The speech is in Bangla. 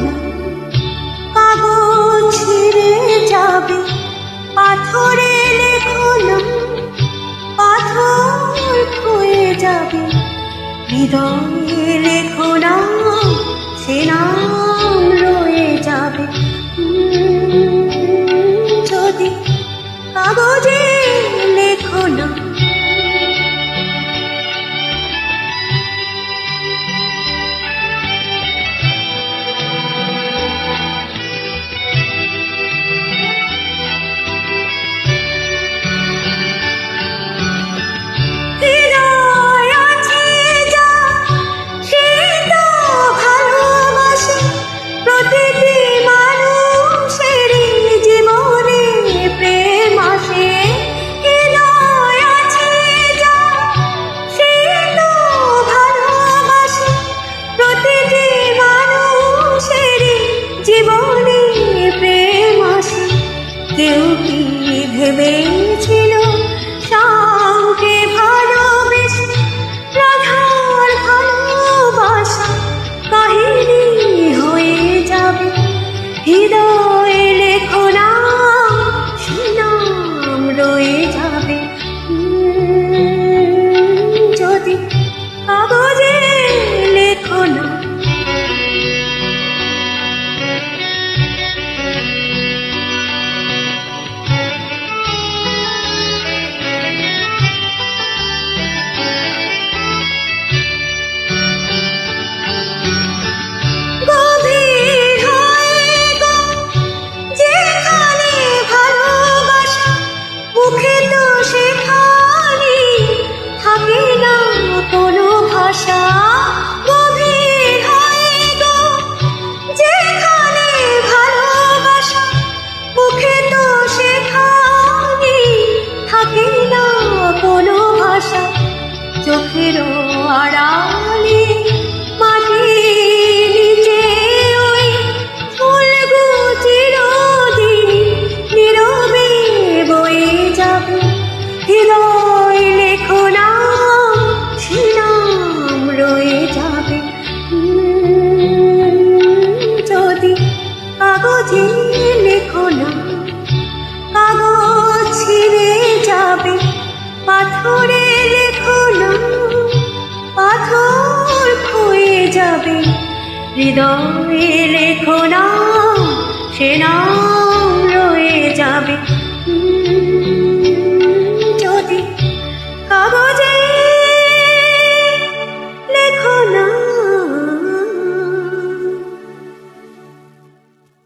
না, কাগজ ছিঁড়ে যাবে, পাথরে লেখো না, পাথর ক্ষয়ে যাবে, হৃদয়ে লেখো না, সে নাম রয়ে যাবে। যদি কাগজে লেখো না, কেউ কি ভেবেছিল শ্যামকে ভালোবেসে রাধার ভালোবাসা কাহিনী হয়ে যাবে? হৃদয়ে লেখো না, সে নাম রয়ে যাবে। যদি কাগজে লেখো না, গভীর হয় গো যেখানে ভালোবাসা, মুখে তো সেখানে থাকে না কোনো ভাষা। চোখেরও আড়ালে মাটির নিচে ওই ফুলগুলো চিরদিন নীরবে বয়ে যাবে। হৃদয় লেখো না, সে নাম রয়ে যাবে। যদি কাগজে লেখো না, কাগজ ছিঁড়ে যাবে, পাথরে লেখো না, পাথর ক্ষয়ে যাবে, হৃদয়ে লেখো না, সে নাম